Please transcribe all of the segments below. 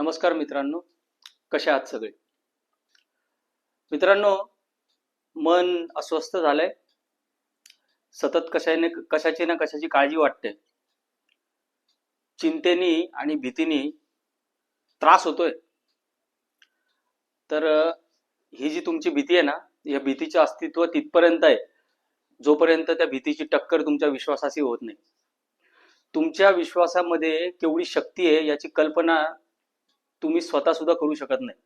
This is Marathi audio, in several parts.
नमस्कार मित्रांनो, कसे आहात सगळे? मित्रांनो, मन अस्वस्थ झालंय. सतत कशाची ना कशाची काळजी वाटते. चिंतेनी आणि भीतीनी त्रास होतोय. तर ही जी तुमची भीती आहे ना, या भीतीचे अस्तित्व तिथपर्यंत आहे जोपर्यंत त्या भीतीची टक्कर तुमच्या विश्वासाशी होत नाही. तुमच्या विश्वासामध्ये केवढी शक्ती आहे याची कल्पना तुम्ही स्वतः सुद्धा करू शकत नाही.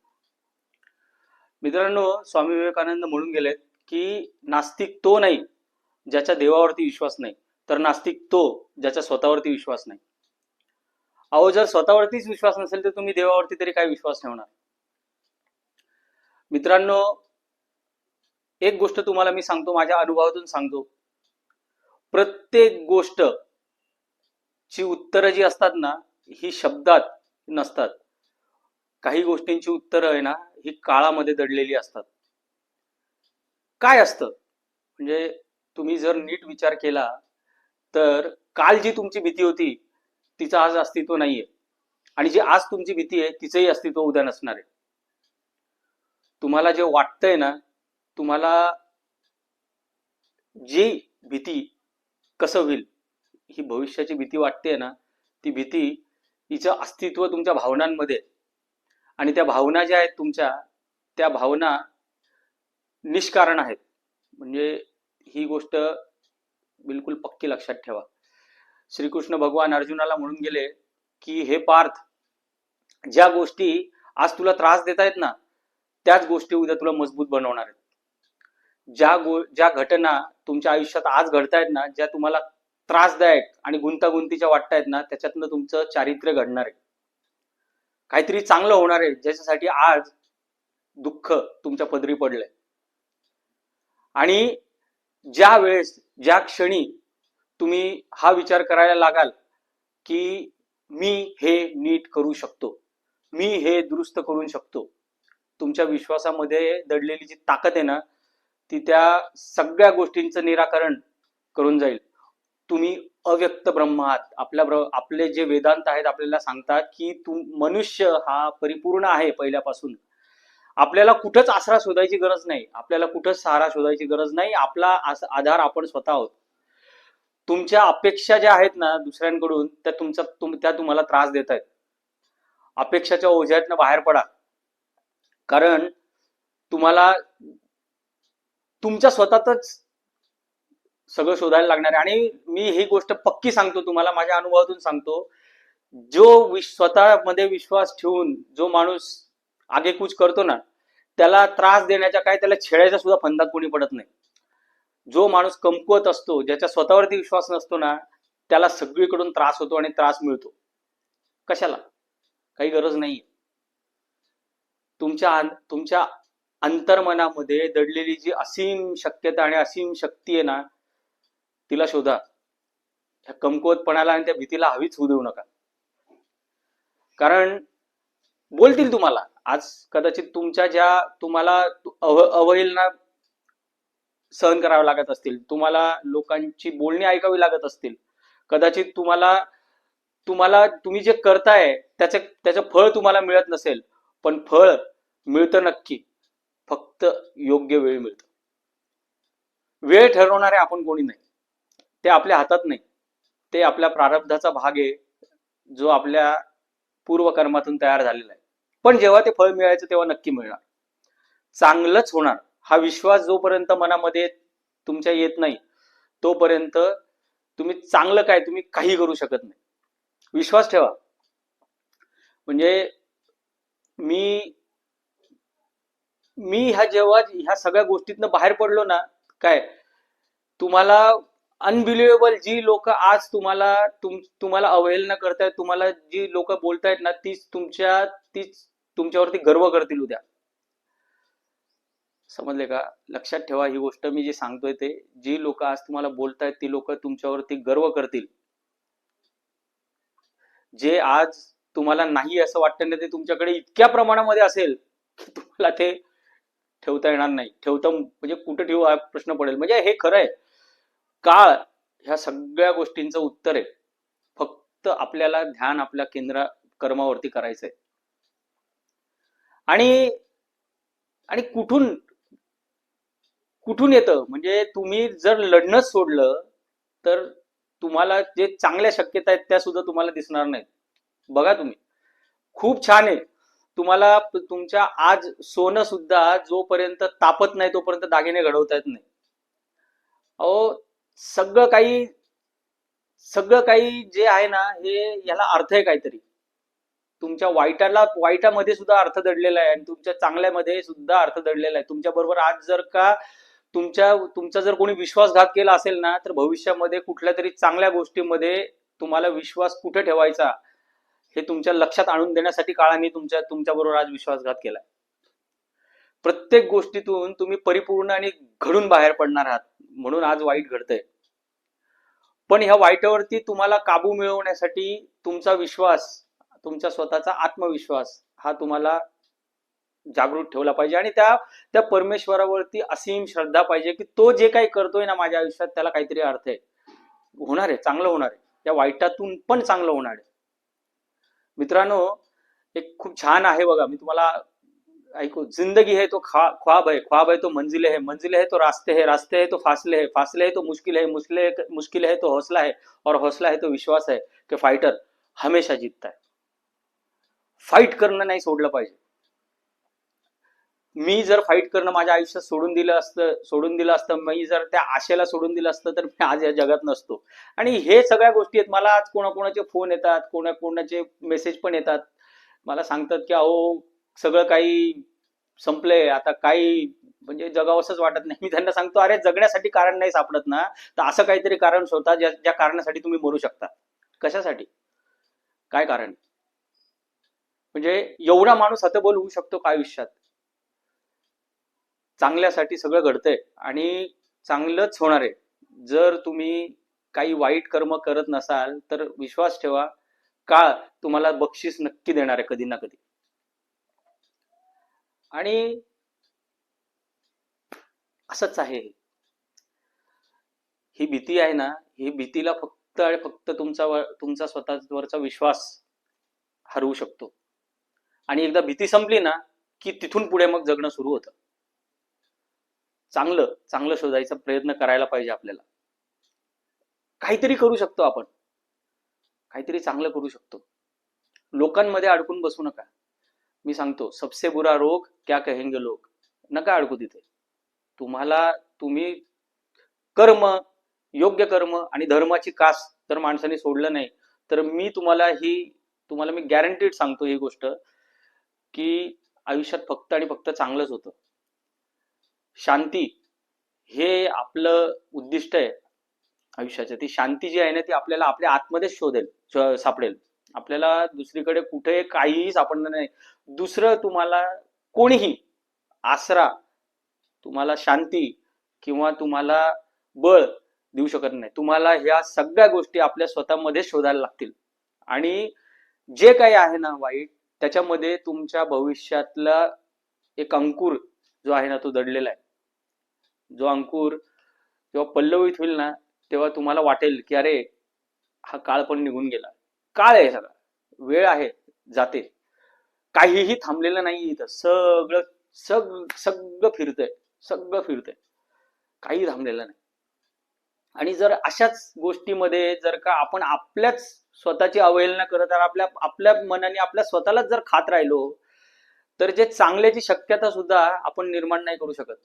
मित्रांनो, स्वामी विवेकानंद म्हणून गेलेत की नास्तिक तो नाही ज्याच्या देवावरती विश्वास नाही, तर नास्तिक तो ज्याच्या स्वतःवरती विश्वास नाही. अहो, जर स्वतःवरतीच विश्वास नसेल तर तुम्ही देवावरती तरी काय विश्वास ठेवणार? मित्रांनो, एक गोष्ट तुम्हाला मी सांगतो, माझ्या अनुभवातून सांगतो. प्रत्येक गोष्ट ची उत्तरं जी असतात ना, ही शब्दात नसतात. काही गोष्टींची उत्तरं आहे ना, ही काळामध्ये दडलेली असतात. काय असतं म्हणजे तुम्ही जर नीट विचार केला तर काल जी तुमची भीती होती तिचं आज अस्तित्व नाहीये, आणि जी आज तुमची भीती आहे तिचंही अस्तित्व उद्या नसणार आहे. तुम्हाला जे वाटतंय ना, तुम्हाला जी भीती कसं होईल ही भविष्याची भीती वाटते ना, ती भीती हिचं अस्तित्व तुमच्या भावनांमध्ये, आणि त्या भावना ज्या आहेत तुमच्या, त्या भावना निष्कारण आहेत. म्हणजे ही गोष्ट बिलकुल पक्की लक्षात ठेवा. श्रीकृष्ण भगवान अर्जुनाला म्हणून गेले की हे पार्थ, ज्या गोष्टी आज तुला त्रास देत आहेत ना, त्याच गोष्टी उद्या तुला मजबूत बनवणार आहेत. ज्या घटना तुमच्या आयुष्यात आज घडतायत ना, ज्या तुम्हाला त्रासदायक आणि गुंतागुंतीच्या वाटतायत ना, त्याच्यातनं तुमचं चारित्र्य घडणार आहे. काहीतरी चांगलं होणार आहे, ज्याच्यासाठी आज दुःख तुमच्या पदरी पडलंय. आणि ज्या वेळेस, ज्या क्षणी तुम्ही हा विचार करायला लागाल की मी हे नीट करू शकतो, मी हे दुरुस्त करू शकतो, तुमच्या विश्वासामध्ये दडलेली जी ताकद आहे ना, ती त्या सगळ्या गोष्टींचं निराकरण करून जाईल. तुम्ही अव्यक्त ब्रह्म आहात. आपले जे वेदांत आहेत आपल्याला सांगतात की मनुष्य हा परिपूर्ण आहे पहिल्यापासून. आपल्याला कुठंच आसरा शोधायची गरज नाही, आपल्याला कुठंच सहारा शोधायची गरज नाही. आपला आधार आपण स्वतः आहोत. तुमच्या अपेक्षा ज्या आहेत ना दुसऱ्यांकडून, त्या तुम्हाला त्रास देत आहेत. अपेक्षाच्या ओझ्यातनं बाहेर पडा, कारण तुम्हाला तुमच्या स्वतःच सगळं शोधायला लागणार आहे. आणि मी ही गोष्ट पक्की सांगतो तुम्हाला, माझ्या अनुभवातून सांगतो. जो स्वतःमध्ये विश्वास ठेवून जो माणूस आगेकूच करतो ना, त्याला त्रास देण्याच्या काय, त्याला छेडायचा सुद्धा फंदात कोणी पडत नाही. जो माणूस कमकुवत असतो, ज्याच्या स्वतःवरती विश्वास नसतो ना, त्याला सगळीकडून त्रास होतो आणि त्रास मिळतो. कशाला? काही गरज नाही. तुमच्या अंतर्मनामध्ये दडलेली जी असीम शक्यता आणि असीम शक्ती आहे ना, तिला शोधा. ह्या कमकुवतपणाला आणि त्या भीतीला हवीच होऊ देऊ नका. कारण बोलतील तुम्हाला आज, कदाचित तुम्हाला अवहेलना सहन करावे लागत असतील, तुम्हाला लोकांची बोलणी ऐकावी लागत असतील, कदाचित तुम्ही जे करताय त्याचं फळ तुम्हाला मिळत नसेल, पण फळ मिळतं नक्की. फक्त योग्य वेळ मिळतं. वेळ ठरवणारे आपण कोणी नाही, ते आपल्या हातात नाही. ते आपल्या प्रारब्धाचा भाग आहे, जो आपल्या पूर्वकर्मातून तयार झालेला आहे. पण जेव्हा ते फळ मिळायचं तेव्हा नक्की मिळणार, चांगलंच होणार. हा विश्वास जोपर्यंत मनामध्ये तुमच्या येत नाही तोपर्यंत तुम्ही चांगलं काय, तुम्ही काही करू शकत नाही. विश्वास ठेवा. म्हणजे मी जेव्हा ह्या सगळ्या गोष्टीतनं बाहेर पडलो ना, काय तुम्हाला अनबिलिव्हेबल, जी लोक आज तुम्हाला अवहेलना करतायत, तुम्हाला जी लोक बोलतायत ना, तीच तुमच्यावरती गर्व करतील उद्या. समजले का? लक्षात ठेवा ही गोष्ट. मी जे सांगतोय ते, जी लोक आज तुम्हाला बोलतायत ती लोक तुमच्यावरती गर्व करतील. जे आज तुम्हाला नाही असं वाटतं ना, ते तुमच्याकडे इतक्या प्रमाणामध्ये असेल की तुम्हाला ते ठेवता येणार नाही. म्हणजे कुठे ठेवू हा प्रश्न पडेल. म्हणजे हे खरं आहे. काळ ह्या सगळ्या गोष्टींचं उत्तर आहे. फक्त आपल्याला ध्यान आपल्या कर्मावरती करायचंय. आणि आणि कुठून कुठून येतं म्हणजे तुम्ही जर लढणंच सोडलं तर तुम्हाला जे चांगल्या शक्यता आहेत त्या सुद्धा तुम्हाला दिसणार नाहीत. बघा तुम्ही, खूप छान आहे. तुम्हाला तुमच्या आज सोनं सुद्धा जोपर्यंत तापत नाही तोपर्यंत दागिने घडवता येत नाही. अहो, सगळं काही सगळं काही जे आहे ना, हे याला अर्थ आहे काहीतरी. तुमच्या वाईटामध्ये सुद्धा अर्थ दडलेला आहे आणि तुमच्या चांगल्यामध्ये सुद्धा अर्थ दडलेला आहे. तुमच्या बरोबर आज जर का तुमचा जर कोणी विश्वासघात केला असेल ना, तर भविष्यामध्ये कुठल्या तरी चांगल्या गोष्टीमध्ये तुम्हाला विश्वास कुठे ठेवायचा हे तुमच्या लक्षात आणून देण्यासाठी काळाने तुमच्या बरोबर आज विश्वासघात केलाय. प्रत्येक गोष्टीतून तुम्ही परिपूर्ण आणि घडून बाहेर पडणार आहात, म्हणून आज वाईट घडतंय. पण ह्या वाईटावरती तुम्हाला काबू मिळवण्यासाठी तुमचा विश्वास, तुमचा स्वतःचा आत्मविश्वास हा तुम्हाला जागृत ठेवला पाहिजे आणि त्या त्या परमेश्वरावरती असीम श्रद्धा पाहिजे की तो जे काही करतोय ना माझ्या आयुष्यात त्याला काहीतरी अर्थ आहे. होणार आहे, चांगलं होणार आहे, त्या वाईटातून पण चांगलं होणार आहे. मित्रांनो, एक खूप छान आहे बघा, मी तुम्हाला ऐकू. जिंदगी है तो ख्वाब है, ख्वाब है तो मंजिले है, मंजिले है तो रास्ते है, रास्ते है तो फासले है, फासले है तो मुश्किल है, मुश्किल है तो हौसला है, और हौसला है तो विश्वास है कि फाइटर हमेशा जीतता है. फाईट करणं नाही सोडलं पाहिजे. मी जर फाईट करणं माझ्या आयुष्यात सोडून दिलं असतं, मी जर त्या आशेला सोडून दिलं असतं तर मी आज या जगात नसतो. आणि हे सगळ्या गोष्टी आहेत. मला आज कोणाकोणाचे फोन येतात, कोणाकोणाचे मेसेज पण येतात, मला सांगतात की अहो सगळं काही संपलंय आता, काही म्हणजे जगावंसच वाटत नाही. मी त्यांना सांगतो, अरे जगण्यासाठी कारण नाही सापडत ना, तर असं काहीतरी कारण शोधा ज्या कारणासाठी तुम्ही मरू शकता. कशासाठी, काय कारण? म्हणजे एवढा माणूस हतबल होऊ शकतो का आयुष्यात? चांगल्यासाठी सगळं घडतंय आणि चांगलंच होणार आहे. जर तुम्ही काही वाईट कर्म करत नसाल तर विश्वास ठेवा, काळ तुम्हाला बक्षीस नक्की देणार आहे कधी ना कधी. आणि असंच आहे. ही भीती आहे ना, ही भीतीला फक्त आणि फक्त तुमचा स्वतःवरचा विश्वास हरवू शकतो. आणि एकदा भीती संपली ना की तिथून पुढे मग जगणं सुरू होतं. चांगलं चांगलं शोधायचा प्रयत्न करायला पाहिजे आपल्याला. काहीतरी करू शकतो आपण, काहीतरी चांगलं करू शकतो. लोकांमध्ये अडकून बसू नका. मी सांगतो, सबसे बुरा रोग क्या कहेंगे लोग. नका अडकू तिथे. तुम्ही कर्म, योग्य कर्म आणि धर्माची कास जर माणसाने सोडलं नाही तर तुम्हाला मी गॅरंटीड सांगतो ही गोष्ट की आयुष्यात फक्त आणि फक्त चांगलंच होतं. शांती हे आपलं उद्दिष्ट आहे आयुष्याचं. ती शांती जी आहे ना ती आपल्याला आपल्या आतमध्येच सापडेल. आपल्याला दुसरीकडे कुठे काहीही सापडणार नाही. दुसरं तुम्हाला कोणीही आसरा, तुम्हाला शांती किंवा तुम्हाला बळ देऊ शकत नाही. तुम्हाला ह्या सगळ्या गोष्टी आपल्या स्वतःमध्ये शोधायला लागतील. आणि जे काही आहे ना वाईट, त्याच्यामध्ये तुमच्या भविष्यातला एक अंकुर जो आहे ना तो दडलेला आहे. जो अंकुर जेव्हा पल्लवित होईल ना तेव्हा तुम्हाला वाटेल की अरे हा काळ पण निघून गेला. काळ आहे सगळा, वेळ आहे, जाते. काहीही थांबलेलं नाही इथं. सगळं फिरतंय, काही थांबलेलं नाही. आणि जर अशाच गोष्टीमध्ये जर का आपण आपल्याच स्वतःची अवहेलना करत आपल्या मनाने आपल्या स्वतःलाच जर खात राहिलो तर जे चांगल्याची शक्यता सुद्धा आपण निर्माण नाही करू शकत.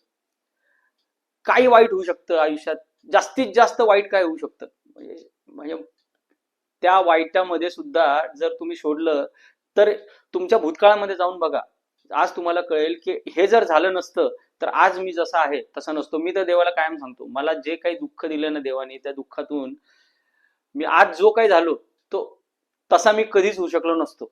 काही वाईट होऊ शकतं आयुष्यात, जास्तीत जास्त वाईट काय होऊ शकतं म्हणजे त्या वाईटामध्ये सुद्धा जर तुम्ही सोडलं तर तुमच्या भूतकाळामध्ये जाऊन बघा. आज तुम्हाला कळेल की हे जर झालं नसतं तर आज मी जसा आहे तसा नसतो. मी तर देवाला कायम सांगतो, मला जे काही दुःख दिलं ना देवाने, त्या दुःखातून मी आज जो काही झालो तो तसा मी कधीच होऊ शकलो नसतो.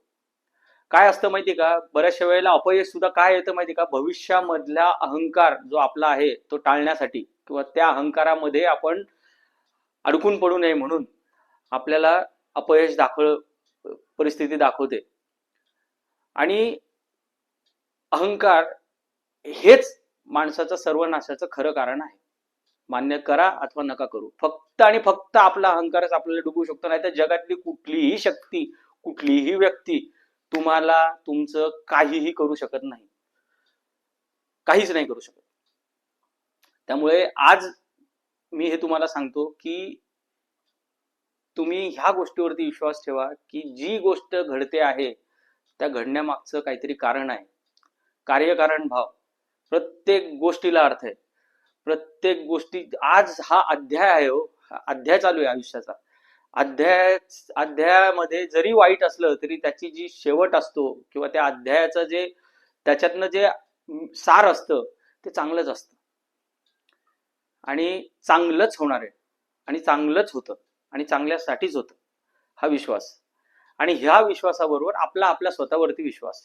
काय असतं माहिती का, बऱ्याचशा वेळेला अपयश सुद्धा काय येतं माहिती का, भविष्यामधला अहंकार जो आपला आहे तो टाळण्यासाठी किंवा त्या अहंकारामध्ये आपण अडकून पडू नये म्हणून आपल्याला अपयश परिस्थिती दाखवते. आणि अहंकार हेच माणसाचं सर्वनाशाचं खरं कारण आहे. मान्य करा अथवा नका करू, फक्त आणि फक्त आपला अहंकारच आपल्याला डुबू शकतो. नाही तर जगातली कुठलीही शक्ती, कुठलीही व्यक्ती तुम्हाला तुमचं काहीही करू शकत नाही, काहीच नाही करू शकत. त्यामुळे आज मी हे तुम्हाला सांगतो की तुम्ही ह्या गोष्टीवरती विश्वास ठेवा की जी गोष्ट घडते आहे त्या घडण्यामागचं काहीतरी कारण आहे. कार्यकारण भाव, प्रत्येक गोष्टीला अर्थ आहे. प्रत्येक गोष्टी, आज हा अध्याय आहे हो, हा अध्याय चालू आहे आयुष्याचा. अध्यायामध्ये जरी वाईट असलं तरी त्याची जी शेवट असतो किंवा त्या अध्यायाचं जे त्याच्यातनं जे सार असतं ते चांगलंच असतं आणि चांगलंच होणार आहे आणि चांगलंच होतं आणि चांगल्यासाठीच होतं, हा विश्वास. आणि ह्या विश्वासाबरोबर आपल्या स्वतःवरती विश्वास,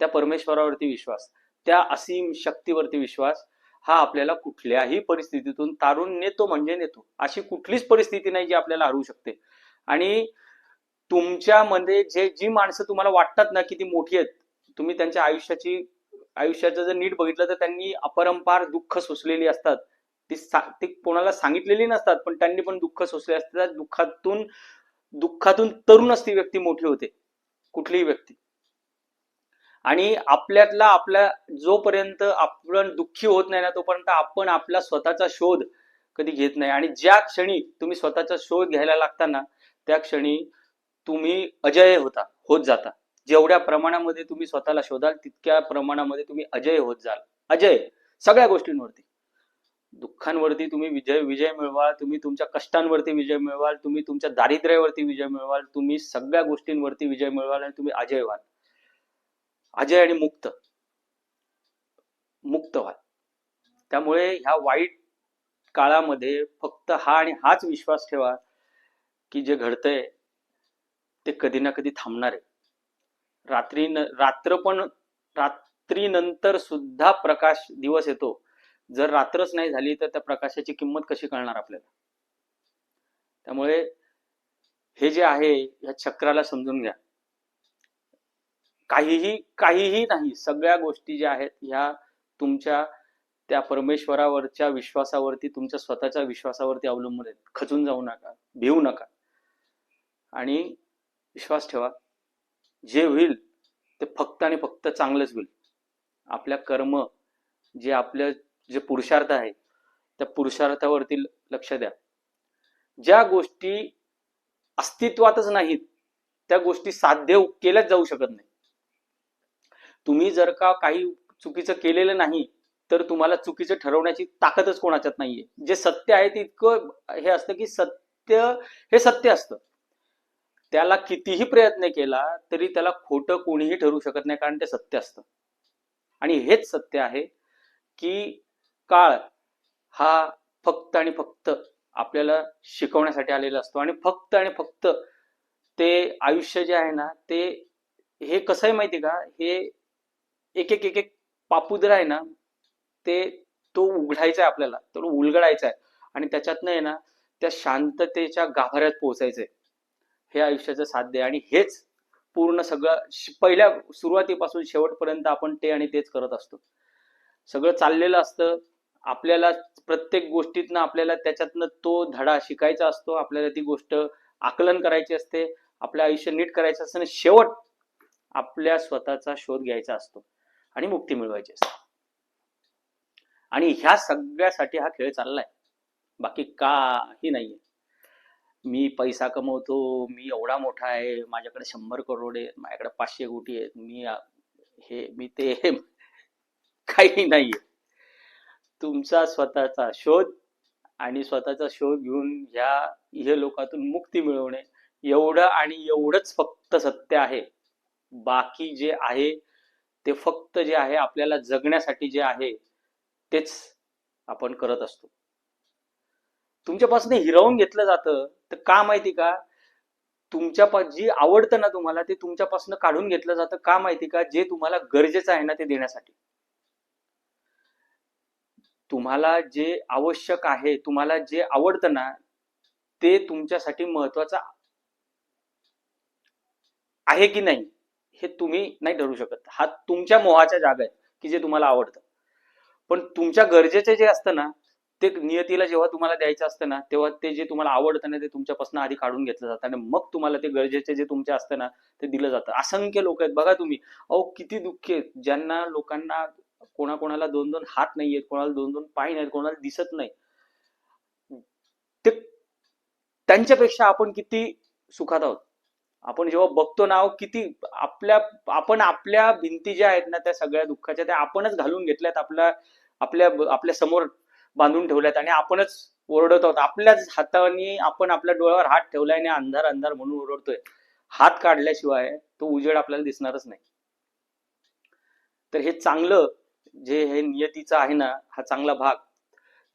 त्या परमेश्वरावरती विश्वास, त्या असीम शक्तीवरती विश्वास, हा आपल्याला कुठल्याही परिस्थितीतून तारून नेतो म्हणजे नेतो. अशी कुठलीच परिस्थिती नाही जी आपल्याला हरवू शकते. आणि तुमच्यामध्ये जी माणसं तुम्हाला वाटतात ना की ती मोठी आहेत, तुम्ही त्यांच्या आयुष्याचं जर नीट बघितलं तर त्यांनी अपरंपार दुःख सोसलेली असतात. ती कोणाला सांगितलेली नसतात, पण त्यांनी पण दुःख सोसले असतात. दुःखातून तरुणच ती व्यक्ती मोठी होते, कुठलीही व्यक्ती. आणि आपल्या जोपर्यंत आपण दुःखी होत नाही ना तोपर्यंत आपण आपला स्वतःचा शोध कधी घेत नाही. आणि ज्या क्षणी तुम्ही स्वतःचा शोध घ्यायला लागता ना त्या क्षणी तुम्ही अजय होत जाता. जेवढ्या प्रमाणामध्ये तुम्ही स्वतःला शोधाल तितक्या प्रमाणामध्ये तुम्ही अजय होत जाल. अजय सगळ्या गोष्टींवरती. दुःखांवरती तुम्ही विजय मिळवाल, तुम्ही तुमच्या कष्टांवरती विजय मिळवाल, तुम्ही तुमच्या दारिद्र्यावरती विजय मिळवाल, तुम्ही सगळ्या गोष्टींवरती विजय मिळवाल आणि तुम्ही अजय व्हाल. अजय आणि मुक्त व्हाल. त्यामुळे ह्या वाईट काळामध्ये फक्त हा आणि हाच विश्वास ठेवा की जे घडतंय ते कधी ना कधी थांबणार आहे. रात्रीनंतर सुद्धा प्रकाश दिवस येतो. जर रात्रच नाही झाली तर त्या प्रकाशाची किंमत कशी कळणार आपल्याला. त्यामुळे हे जे आहे या चक्राला समजून घ्या. काहीही नाही, सगळ्या गोष्टी ज्या आहेत ह्या तुमच्या त्या परमेश्वरावरच्या विश्वासावरती, तुमच्या स्वतःच्या विश्वासावरती अवलंबून आहेत. खचून जाऊ नका, भिवू नका आणि विश्वास ठेवा. जे होईल ते फक्त आणि फक्त चांगलंच होईल. आपल्या कर्म, जे पुरुषार्थ आहे त्या पुरुषार्थावरती लक्ष द्या. ज्या गोष्टी अस्तित्वातच नाहीत त्या गोष्टी साध्य केल्याच जाऊ शकत नाही. तुम्ही जर का काही चुकीचं केलेलं नाही तर तुम्हाला चुकीचं ठरवण्याची ताकदच कोणाच्यात नाहीये. जे सत्य आहे ते इतकं हे असतं की सत्य हे सत्य असतं. त्याला कितीही प्रयत्न केला तरी त्याला खोटं कोणीही ठरवू शकत नाही, कारण ते सत्य असतं. आणि हेच सत्य आहे की काळ हा फक्त आणि फक्त आपल्याला शिकवण्यासाठी आलेला असतो. आणि फक्त ते आयुष्य जे आहे ना ते हे कसं आहे माहिती का, हे एक पापुद्रा आहे ना ते तो उघडायचा आहे आपल्याला, तो उलगडायचा आहे आणि त्याच्यातनं आहे ना त्या शांततेच्या गाभाऱ्यात पोहोचायचंय. हे आयुष्याचं साध्य आहे आणि हेच पूर्ण सगळं पहिल्या सुरुवातीपासून शेवटपर्यंत आपण ते आणि तेच करत असतो. सगळं चाललेलं असतं. आपल्याला प्रत्येक गोष्टीतनं आपल्याला त्याच्यातनं तो धडा शिकायचा असतो. आपल्याला ती गोष्ट आकलन करायची असते, आपलं आयुष्य नीट करायचं असतं आणि शेवट आपल्या स्वतःचा शोध घ्यायचा असतो आणि मुक्ती मिळवायची असते. आणि ह्या सगळ्यासाठी हा खेळ चाललाय, बाकी काही नाहीये. मी पैसा कमवतो, मी एवढा मोठा आहे, माझ्याकडे 100 करोड आहे, माझ्याकडे 500 कोटी आहेत, मी ते काही नाहीये. तुमचा स्वतःचा शोध आणि स्वतःचा शोध घेऊन ह्या लोकातून मुक्ती मिळवणे एवढं आणि एवढंच फक्त सत्य आहे. बाकी जे आहे ते फक्त जे आहे आपल्याला जगण्यासाठी जे आहे तेच आपण करत असतो. तुमच्यापासून हिरावून घेतलं जातं तर का माहिती का, जी आवडतं ना तुम्हाला ते तुमच्यापासून काढून घेतलं जातं. का माहिती का, जे तुम्हाला गरजेचं आहे ना ते देण्यासाठी. तुम्हाला जे आवश्यक आहे, तुम्हाला जे आवडतं ना ते तुमच्यासाठी महत्वाचं आहे की नाही हे तुम्ही नाही ठरवू शकत. हा तुमच्या मोहाच्या जागा आहे की जे तुम्हाला आवडतं. पण तुमच्या गरजेचे जे असतं ना ते नियतीला जेव्हा तुम्हाला द्यायचं असतं ना, तेव्हा ते जे तुम्हाला आवडतं ना, ते तुमच्यापासून आधी काढून घेतलं जातं आणि मग तुम्हाला ते गरजेचे जे तुमचे असतं ना, ते दिलं जातं. असंख्य लोक आहेत बघा तुम्ही, अहो किती दुःखी आहेत, ज्यांना लोकांना कोणाकोणाला 2-2 हात नाहीयेत, कोणाला 2-2 पाय नाहीत, कोणाला दिसत नाही. ते त्यांच्यापेक्षा आपण किती सुखात आहोत. आपण जेव्हा बघतो ना, किती आपण आपल्या भिंती ज्या आहेत ना, त्या सगळ्या दुःखाच्या त्या आपणच घालून घेतल्यात, आपल्या आपल्या समोर बांधून ठेवल्यात आणि आपणच ओरडत आहोत. आपल्याच हाताने आपण आपल्या डोळ्यावर हात ठेवलाय आणि अंधार अंधार म्हणून ओरडतोय. हात काढल्याशिवाय तो उजेड आपल्याला दिसणारच नाही. तर हे चांगलं जे हे नियतीचं आहे ना, हा चांगला भाग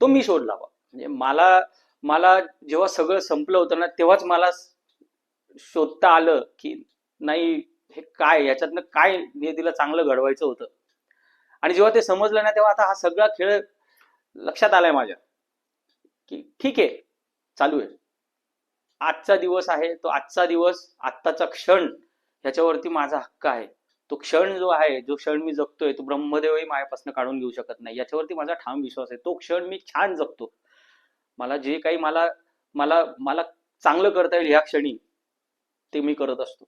तो मी शोधला बा. म्हणजे मला मला जेव्हा सगळं संपलं होतं ना, तेव्हाच मला शोधता आलं की नाही, हे काय याच्यातनं काय नियतीला चांगलं घडवायचं होतं. आणि जेव्हा ते समजलं ना, तेव्हा आता हा सगळा खेळ लक्षात आलाय माझ्या की ठीक आहे, चालू आहे. आजचा दिवस आहे तो, आजचा दिवस, आत्ताचा क्षण, ह्याच्यावरती माझा हक्क आहे. तो क्षण जो आहे, जो क्षण मी जगतोय, तो ब्रह्मदेवही माझ्यापासून काढून घेऊ शकत नाही, याच्यावरती माझा ठाम विश्वास आहे. तो क्षण मी छान जगतो. मला जे काही मला मला मला चांगलं करता येईल ह्या क्षणी, ते मी करत असतो.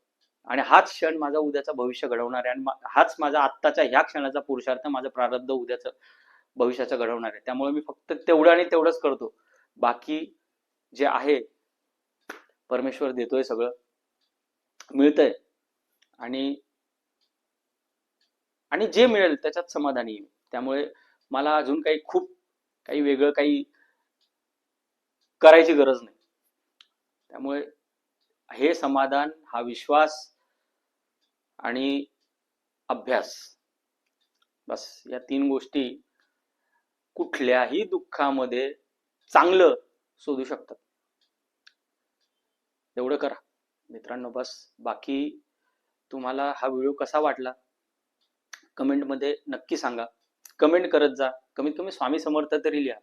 आणि हाच क्षण माझा उद्याचा भविष्य घडवणार आहे, आणि हाच माझा आत्ताच्या ह्या क्षणाचा पुरुषार्थ माझं प्रारब्ध उद्याचं भविष्याचं घडवणार आहे. त्यामुळे मी फक्त तेवढं आणि तेवढंच करतो. बाकी जे आहे, परमेश्वर देतोय, सगळं मिळतंय. आणि आणि जे मिळेल त्याच्यात समाधानी आहे. त्यामुळे मला अजून काही वेगळं काही करायची गरज नाही. त्यामुळे हे समाधान, हा विश्वास आणि अभ्यास, बस या 3 गोष्टी कुठल्याही दुःखामध्ये चांगलं शोधू शकतात. एवढं करा मित्रांनो, बस. बाकी तुम्हाला हा व्हिडिओ कसा वाटला कमेंटमध्ये नक्की सांगा. कमेंट करत जा, कमीत कमी स्वामी समर्थ तरी लिहा.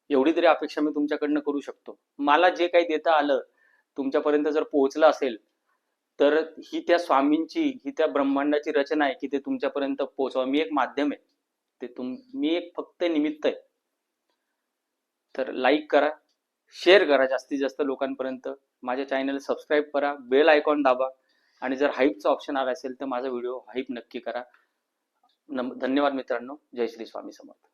एवढी तरी अपेक्षा मी तुमच्याकडनं करू शकतो. मला जे काही देता आलं, तुमच्यापर्यंत जर पोहोचलं असेल, तर ही त्या स्वामींची, ही त्या ब्रह्मांडाची रचना आहे की ते तुमच्यापर्यंत पोहोचवा. मी एक माध्यम आहे, मी एक फक्त निमित्त आहे. तर लाईक करा, शेअर करा जास्तीत जास्त लोकांपर्यंत. माझ्या चॅनल सबस्क्राईब करा, बेल आयकॉन दाबा, आणि जर हाईपचा ऑप्शन आला असेल तर माझा व्हिडिओ हाईप नक्की करा. धन्यवाद मित्रांनो. जय श्री स्वामी समर्थ.